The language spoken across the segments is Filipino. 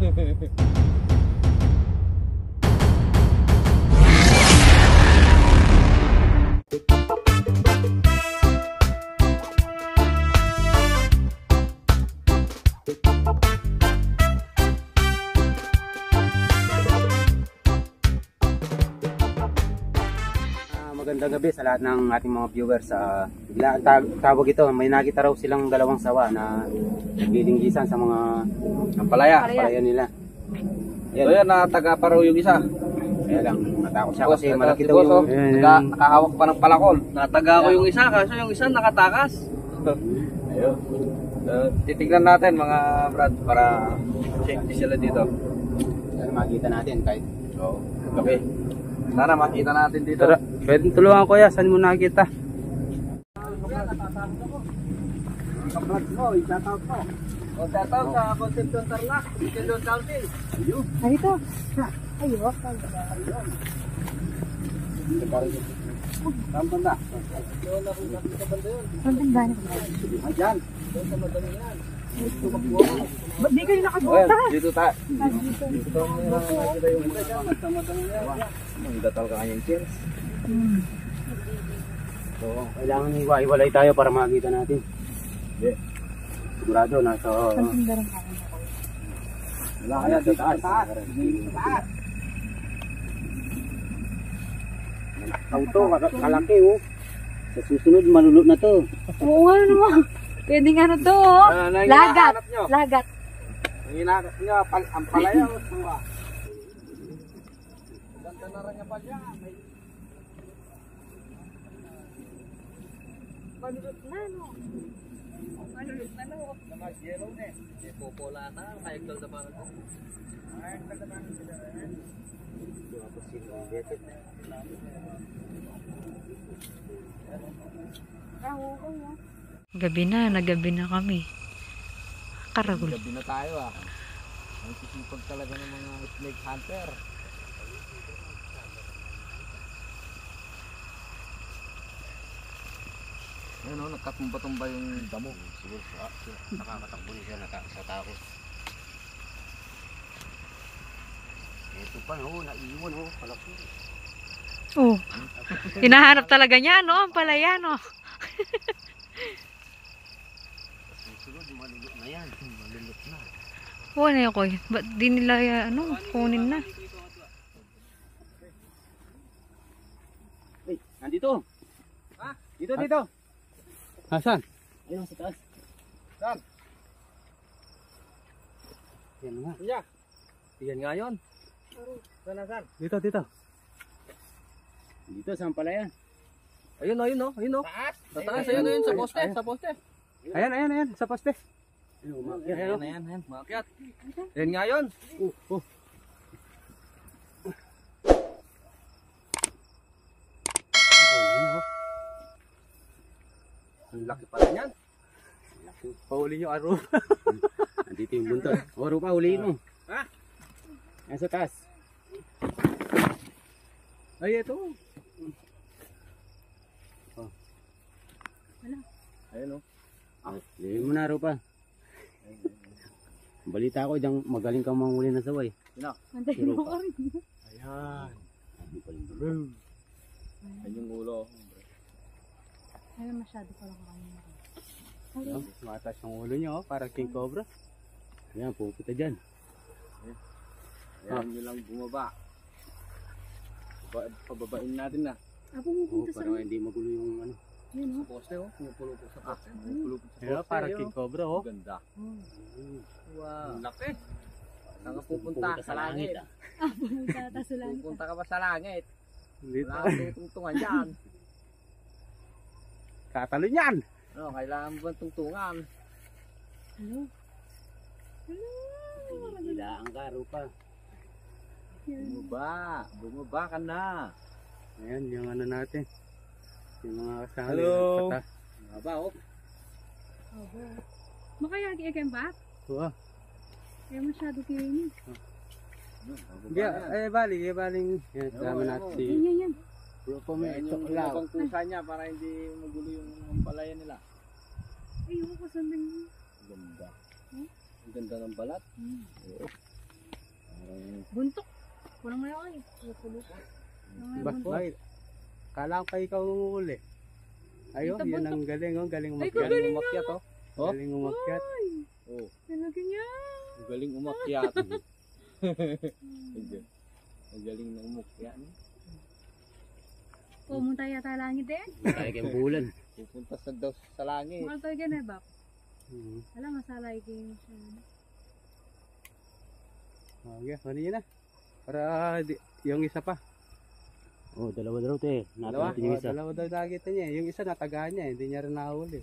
Magandang gabi sa lahat ng ating mga viewers. Tawag ito, may nakita raw silang dalawang sawa na naglilinggisan sa mga palaya nila. So yan, nataga pa raw yung isa. Kaya lang, natakot siya kasi Boss, malaki si daw boss, yung... nakahawak pa ng palakol. Nataga ko yung isa, kaso yung isa nakatakas. Ayun. Titignan natin mga brad para safety sila dito. Sana makita natin kahit... So, gabi. Sana makita natin dito. Tara, pwede tulungan ko ya, saan mo nakita? Shoutout sa Concepcion Tarlac, Quezon County. Ay, ito. Ayun. Saan banda? Saan banda na? Ayan. Ba't di kayo nakabuta? Dito tayo. Dito. Magdatal ka kanyang cheers. So, kailangan iwa-iwalay tayo para makita natin. Yeah. Sigurado, nasa... Saan banda rin ako? Wala kaya sa taas. Auto, kalaki oh. Sa susunod, malulot na to. Oo nga naman. Pwede nga na to. Oh. Lagat. Lagat. Ang hinahanap nyo, ang palaya. Ganda na rin yung palya. Malulot na, no? Malulot na, no? Mag-yellow na eh. May pupola na, cycle na ba ito? Ay, ganda na rin sila rin. Gabi na, nagabi na kami. Karagol. Gabi na tayo ah. Ang sisipag talaga ng mga snake hunter. Ayun o, nagkatumba-tumba yung damo. Siguro nakakatakbo niya siya sa takot. Ito pa oh, naiwan oh, palaki. Oh. Hinahanap talaga niya, no? Ang palaya, no? Susunod, malulot na yan. Malulot na. Oo, ano yun ko? Ba't di nila, kunin na? Hey, nandito. Ha? Dito. Saan? Ayun, sa taas. Saan? Yan nga. Kuya. Yan nga yun. Saan? Dito. Dito, saan pala yan? Ayun o. Taas? Sa taas, ayun, sa poste. Sa poste. Ayan, sa poste. Ayan. Makiat. Yan nga yun. Ang laki pala niyan. Pahuli nyo, Aro. Nandito yung buntot. Aro pa, huliin mo. Ha? Yan sa taas. Ay, ito. Ayun o. Huliin mo na, Aro pa. Balita ko, diyang magaling kang manghuli na saway. Antayin mo ka rin. Ayan. Ayun yung ulo. Ay, masyado pala ka kanina. Mataas yung ulo niya, parang king cobra. Ayan, pupunta dyan. Ayan nyo lang bumaba. Pababain natin na. Pumupunta sa... Parang hindi magulo yung ano. Yun, Sa poste o. Pumupulupot sa poste. Ayan, parang king cobra, oh. Ganda. Wow. Ang laki. Saan ka pupunta? Sa langit. Pumunta ata sa langit. Pupunta ka ba sa langit? Dito. Wala kang tutungtungan dyan. Katalo niyan. Ano, kailangan mo bang tungtungan? Hello? Hilaan ka, Aro pa. Bumaba ka na. Ayan, yung ano natin. Yung mga kasali. Hello. Baba, oh. Makayagi again ba? Oo. Kaya masyado kininis. Baling. Yan, sama natin si... Yan. Grupo may Ayan yung choklaw. pang pusa niya para hindi magulo yung palaya nila. Ayoko kasandang mo. Ganda. Ang ganda ng balat. Oo. Buntok. Kulang na yun. Bakit? Kala ko pa ikaw umuuli. Ayun, Ito, yun buntok. ang galing, oh. Galing Ay, umakyat. galing umakyat, oh. Oh. Galing umakyat. Oh, Talaga niya. ang galing umakyat. Ang galing na umakyat. Pumunta yata langit eh. Kaya kayong bulan. Pupunta sa daw sa langit. Mahal tayo ganun, Bap. Hmm. Alam, masalay kayo siya. Okay, ano yun na? Para yung isa pa. Oh, dalawa daw te. Dalawa? Natin yung isa. Dalawa daw nakita niya. Yung isa natagaan niya, hindi niya rin nahuli.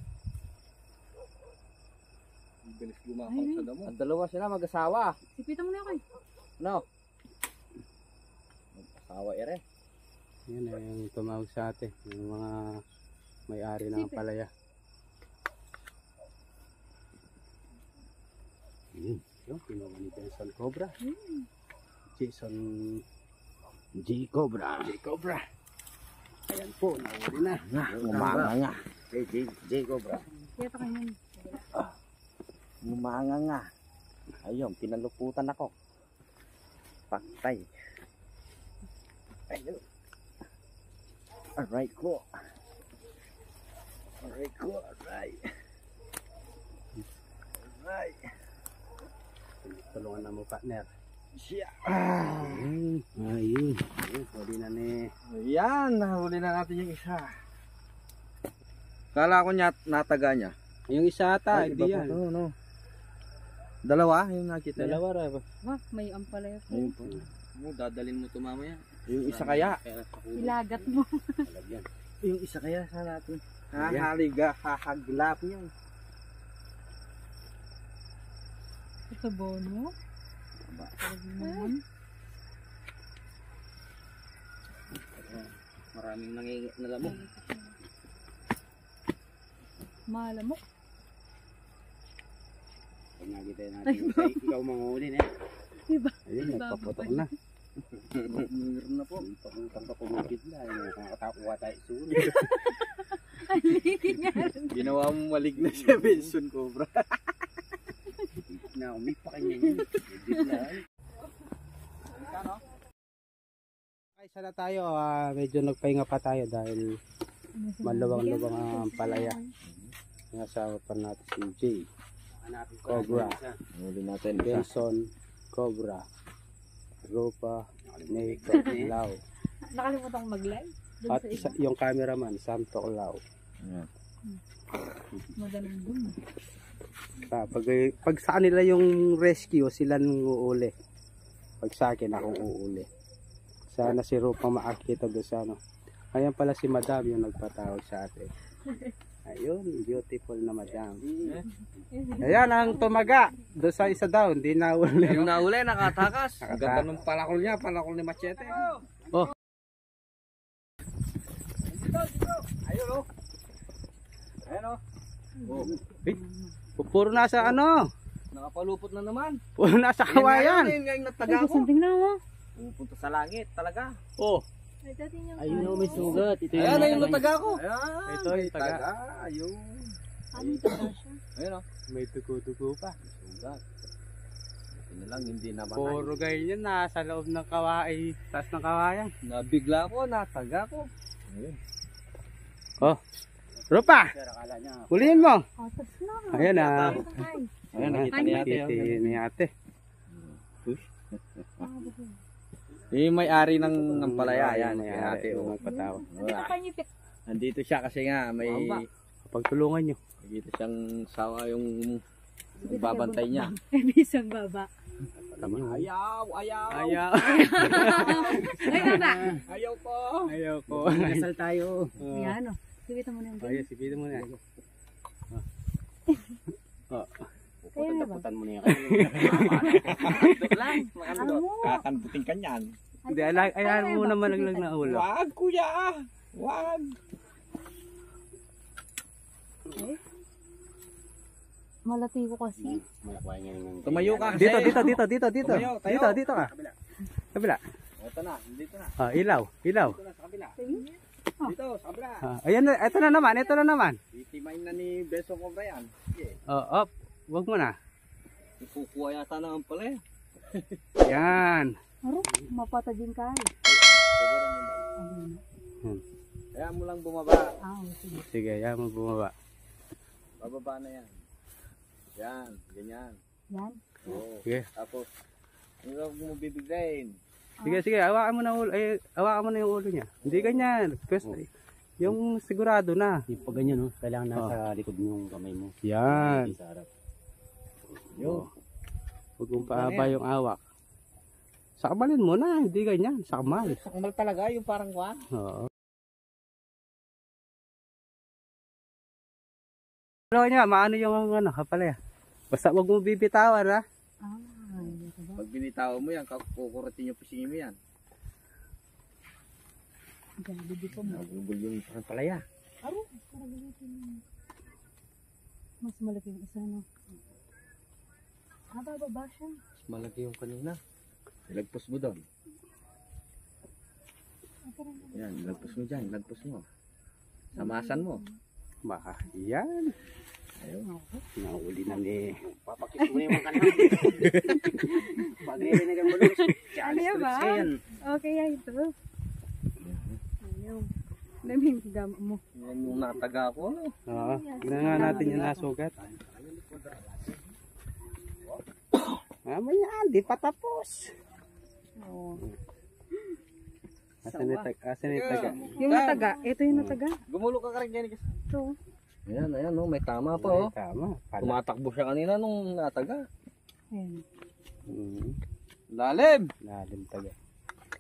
Ang bilis lumakad Ay, sa damo. Ang dalawa sila mag-asawa. Sipitan mo na ako eh. No? Mag-asawa ere. Yan eh, yung tumawag sa atin. Yung mga may-ari ng Sipe. palaya. Yun. Yung kinuha ni Benson Cobra. Jason J Cobra. J. Cobra. Ayan po, nahuli na. Umanga nga. J Cobra. Kaya pa kayo. Umanga nga. Ayun, pinaluputan ako. Paktay. Ayun. Alright ko. Alright ko. Alright. Alright. Tulungan na mo, partner. Siya. Ayun. Ayun. Ayun, huli na ni... Ayan, nahuli na natin yung isa. Kala ko niya nataga niya. Yung isa ata, Ay, hindi iba yan. pa to, no? Dalawa, yung nakita niya. Dalawa rin. Wah, may ampalaya po. Ayun po. Mo, dadalin mo to mamaya. Yung isa kaya. Ilagat mo. Yan. Yung isa kaya sa natin. Ayan. Hahaliga, hahaglap niya. Ito bono. Talaga naman. Maraming nangingitlamo. Malamok. Pag nakita natin, ikaw manghuli na. Diba? Ayun, nagpaputok na. Meron na po. Pag pumupit na, nakatakuha tayo sunod. Ginawa mo maligna siya, Benson Cobra. Na, umipa kanya yun. Okay, sana tayo. Medyo nagpahinga pa tayo dahil maluwang-luwang ang palaya. Nasawa pa natin si Jay Cobra, Huli natin isa. Benson Cobra, Rupa, Nico, Lau. Nakalimutan ko mag-live. Doon At sa iba. yung cameraman, Santo Lau. Ayan. Magaling dun. Pag sa kanila yung rescue, sila nang uuli. Pag sa akin, akong uuli. Sana si Rupa makakita doon sa ano. Ayan pala si Madam yung nagpatawag sa atin. Ayun, beautiful na Madam. Ayan ang tumaga. Doon sa isa daw, hindi na uli. Yung nahuli, nakatakas. Ang Nakatakas. ganda ng palakol niya, palakol ni Machete. Oh. Ayun o. Ayun o. Puro nasa ano? Nakapalupot na naman. Puro nasa kawayan. Yun nga yung Ay, nataga ko. kusang tingnan mo. Pupunta sa langit, talaga. Oh, Ay, dati yung Ayun oh, may sugat. Ito Ayan na yung nataga ko. ito yung taga. Ayun. Ano ito ba siya? Ayun o. May dugo-dugo pa. Sugat. Ito na lang, hindi naman. Puro ganyan nasa loob ng kaway, taas ng kawayan. Nabigla ko, nataga ko. Ayun. Oh, Rupa, huliin mo. Atas na. Ayan na. Ay, Ayan, nakita ni ate. Nakita ni ate. Yung may-ari ng palaya, yan. May Kay ate. ate Oh. magpatawa. Ito pa niyo pit. Nandito siya kasi nga, may Pagtulungan nyo. dito siyang sawa yung babantay niya. Bisang baba. Ayaw, ayaw. Ayaw. Ay, baba. Ayaw po. Ayaw ko. Kasal tayo. Yan o. Sipitan mo na yung Ayaw, sipitin mo na. Kaya nga ba? Taputan mo na yan. Lang, Ano mo? kakantutin ka niyan. Hindi, ayaw mo na malaglag na ulo. Wag, kuya. Wag. Malati ko kasi. Tumayo ka. Dito, dito, dito, dito, dito. Tumayo, tayo. Dito, dito ka. Kabila. Ito na, dito na. Ilaw, ilaw. Dito na sa kabila. Dito, sa kabila. Ayan, ito na naman, ito na naman. Titimayin na ni Beso Cobra yan. Sige. Oh, wag mo na. Kukuha yata naman pala eh. Yan. Aro, mapata din ka. Kaya mo lang bumaba. Sige. Sige, yan mo bumaba. Bababa na yan. Yan, ganyan. Yan. Oo. Sige. Tapos, hindi mo bibiglayin. Sige, sige, hawakan mo na ulo. Hawakan mo na yung ulo niya. Hindi ganyan. Pwes, yung sigurado na. Hindi pa ganyan, no? Kailangan nasa likod mo yung kamay mo. Yan. Hindi sa harap. Yo. Huwag mong paaba yung awak. Sakmalin mo na, hindi ganyan. Sakmal. Sakmal talaga, yung parang kwan. Oo. Pero niya, maano yung ano, kapalaya. Basta huwag mong bibitawan, ha? Pag binitawa mo yan, kukurutin yung pisingin mo yan. Hindi ko mo. Nagugol yung palaya. Aro, para galitin mo. Mas malaki yung isa, no? Bababa siya. Malaki yung kanina. Ilagpos mo doon. Yan, ilagpos mo dyan, ilagpos mo. Samasan mo. Baka, yan. Ayun. Nahuli na ni... Papakit mo yung mga kanina. Pag-irinig ang bulong. Ano ba? Okay, yan ito. Ayaw. Daming gama mo. Yan yung nataga ko. No? Oo, tignan nga natin yung nasugat. Mamaya, di pa tapos. Oo. Asan yung taga? Yung nataga, ito yung nataga. Gumulo ka rin dyan. Ito. Ayan, ayan, no, may tama pa. Oh. Tama. Tumatakbo siya kanina nung nataga. Ayan. Lalim! Lalim taga.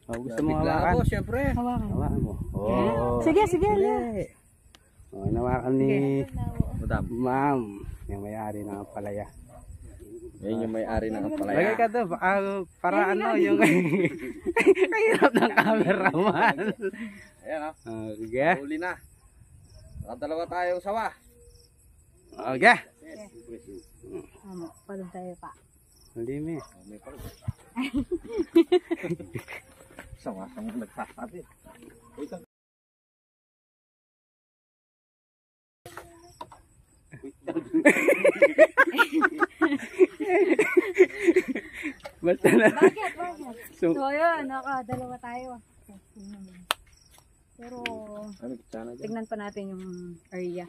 Oh, gusto mo Bigla hawakan? ako, syempre. Hawakan. Hawakan mo. Oh. Sige, sige. Oh, nawakan ni Madam. Ma'am. Yung may-ari ng palaya. Yan yung may-ari ng palaya. Lagay ka doon. Para ano, yung... Kahirap ng cameraman. Ayan, oh. Okay. Huli na. Nakadalawa tayong sawa. Okay. Palad tayo pa. Hindi mi. May pala. Sawa-sawa nagsasabi. Wait lang. Basta na. Bakit? Bakit? So, So, yun. Nakadalawa tayo. Pero, Ano kitana dyan? tignan pa natin yung area.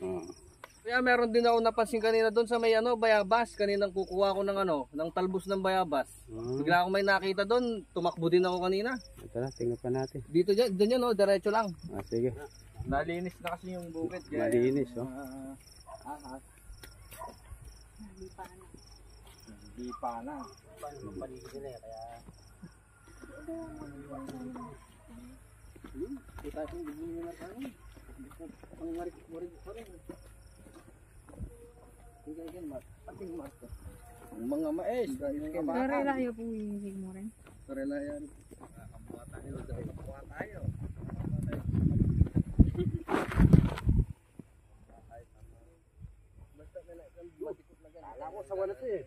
Kaya meron din ako napansin kanina doon sa may ano, bayabas. Kaninang kukuha ko ng ano, ng talbos ng bayabas. Bigla ako may nakita doon, tumakbo din ako kanina. ito na, tingnan pa natin. Dito dyan, doon yan, oh, diretso lang. Sige. Nalinis na kasi yung bukid. Malinis, oh. Ahas. Hindi pa na. Hindi pa na. Paligid nila eh, kaya... Kita yung bigyan nyo na tayo. Ang marik pa rin. Pating master. Ang mga mais. Pero layo po yung mo rin. Karela yan. Nakamuha tayo. Nakamuha tayo. Basta may matikot na ganyan. Kala ko sawa na ito eh.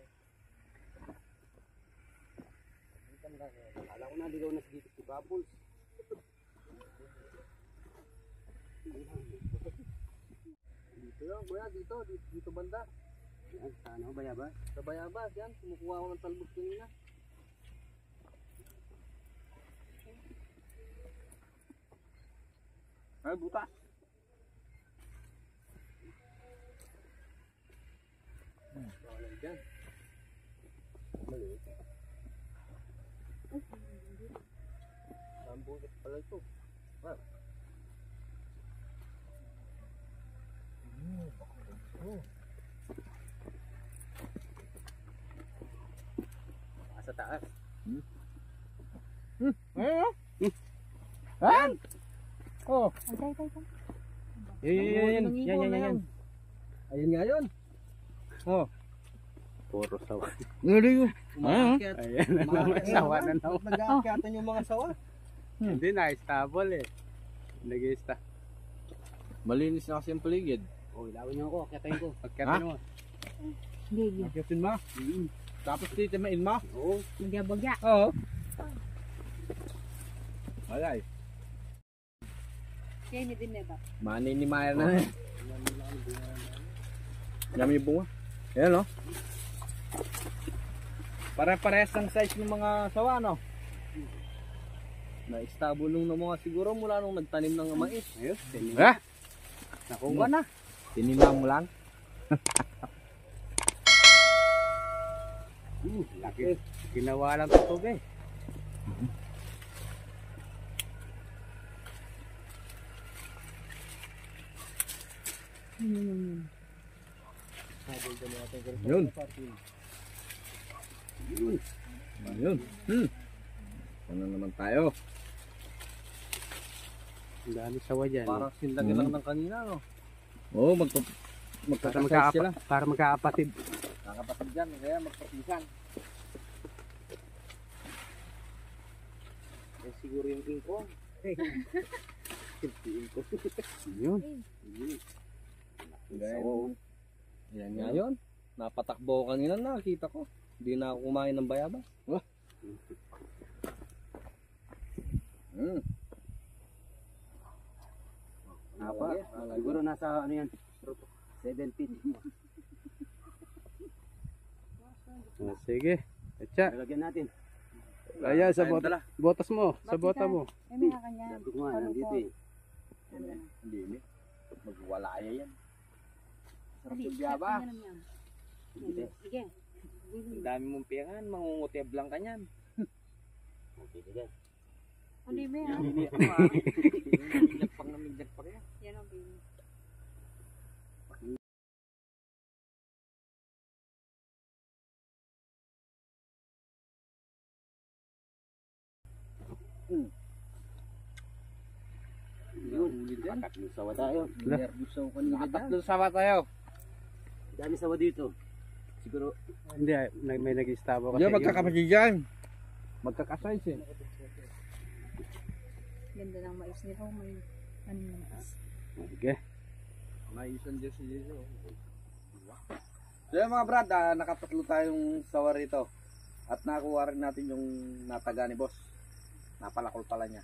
Kala ko na dilaw na dito si Bubbles. Dito yun, kuya. Dito banda. Ano ba yaba? Sa bayabas yan. Kumukuha ko ng talbos kanina. Ay, butas. Dyan. Maliit. Sambulit pala ito. Ah. Sa taas. Ayan! Oh! Yan. Ayun nga yun. Oh. Puro sawa. Ngayon. Ayan na naman, sawa na naman. Nag-aakyatan yung mga sawa. Hindi na, stable eh. Nag-ista. Malinis na kasi yung paligid. Oh, ilawin niyo ako, akyatin ko. Pagkatin mo. Gigi. Akyatin mo. Tapos titimain mo. Oo. Bagya-bagya. Oo. Alay. Kaya hindi din neba. Mani ni Maya na. Yami yung bunga. Ayan o. Pare-parehas ng size ng mga sawa, no? Na-estabulong na mga siguro mula nung nagtanim ng mais. Ayos, Ha? nakuha na. Tinimang mo lang. Laki. Ginawa lang tubig eh. Yun. Ayun. Ano naman tayo? Ang dami sawa dyan. Parang sinlagyan lang ng kanina, no? Oo, magkakasize sila. Para magkakapatid. Nakapatid dyan, kaya magpatisan. Eh, siguro yung ingkong. Yun. Oo. Yan nga yun. Napatakbo ko kanina, nakita ko. Hindi na ako kumain ng bayabas. Wah. Apa? Siguro nasa ano yan? 7 feet. Sige. Atya. Lalagyan natin. Ayan, sa botas mo. Sa bota mo. Ay, may kanya. Sabi ko nga, nandito eh. Hindi. Magwalaya yan. Sarap Dali, yung bayabas. Sige. Sige. Ang dami mong piyangan, mangunguteb lang ka niyan. Okay, sige. Hindi mo yan. Hindi ako mamiglat pang yan. Yan ang baby. Yun. Tatlong sawa tayo. Nervous ako kanina dyan. Tatlong sawa tayo. Dami sawa dito. Siguro. Hindi, may nag-istabo kasi. Diyan, magkakapatid dyan. Magkakasize eh. Ganda ng mais nila. May ano ng mais. Sige. Maisan dyan si Jesu. So yun mga brad, nakatatlo tayong sawa rito. At nakuha rin natin yung nataga ni boss. Napalakol pala niya.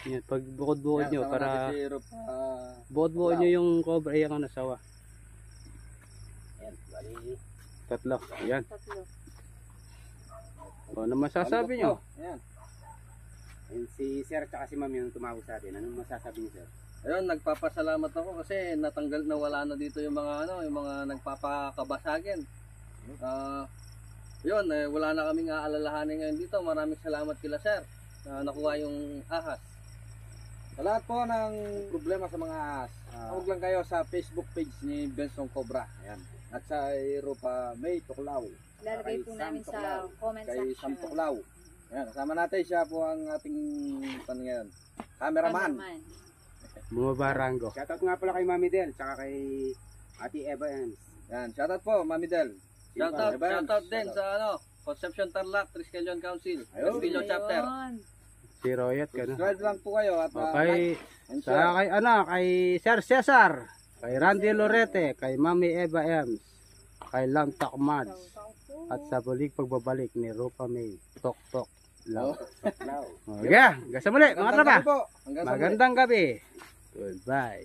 Yan, pag bukod-bukod nyo, Kasama para natin si Rob, bukod-bukod nyo yung cobra, yung ano, sawa. Ayan. Bali. Tatlo. Ayan. Tatlo. O, ano masasabi nyo? Ayan. Ayun, si Sir at si Ma'am yung tumawag sa atin. Anong masasabi niyo, Sir? Ayun, nagpapasalamat ako kasi natanggal na wala na dito yung mga ano, yung mga nagpapakabasagin. Yun, wala na kaming aalalahanin ngayon dito. Maraming salamat kila sir na nakuha yung ahas. Sa lahat po ng problema sa mga ahas, huwag lang kayo sa Facebook page ni Benson Cobra. Ayan. At sa Europa May Tuklaw. Lalagay po namin sa comment Kay Sam section. Tuklaw. Ayan, kasama natin siya po ang ating ngayon, cameraman. Bumabarango. Shoutout nga pala kay Mami Del, tsaka kay Ate Eva Ems. Yan, shoutout po, Mami Del. Shoutout, Eva Ems. shoutout din sa ano, Concepcion Tarlac, Triskelion Council, Ayun. Castillo Chapter. Ayun. Si Royat ka na. Subscribe lang po kayo at Okay. like and Sa share. kay ano, kay Sir Cesar, kay Randy Lorete, kay Mami Eva Ems, kay Lam Takmads, at sa bulig pagbabalik ni Rupa May. Tok Tok. Law. Okay, hanggang sa muli mga Magandang tropa. gabi po. Hanggang sa muli. Magandang gabi. Goodbye.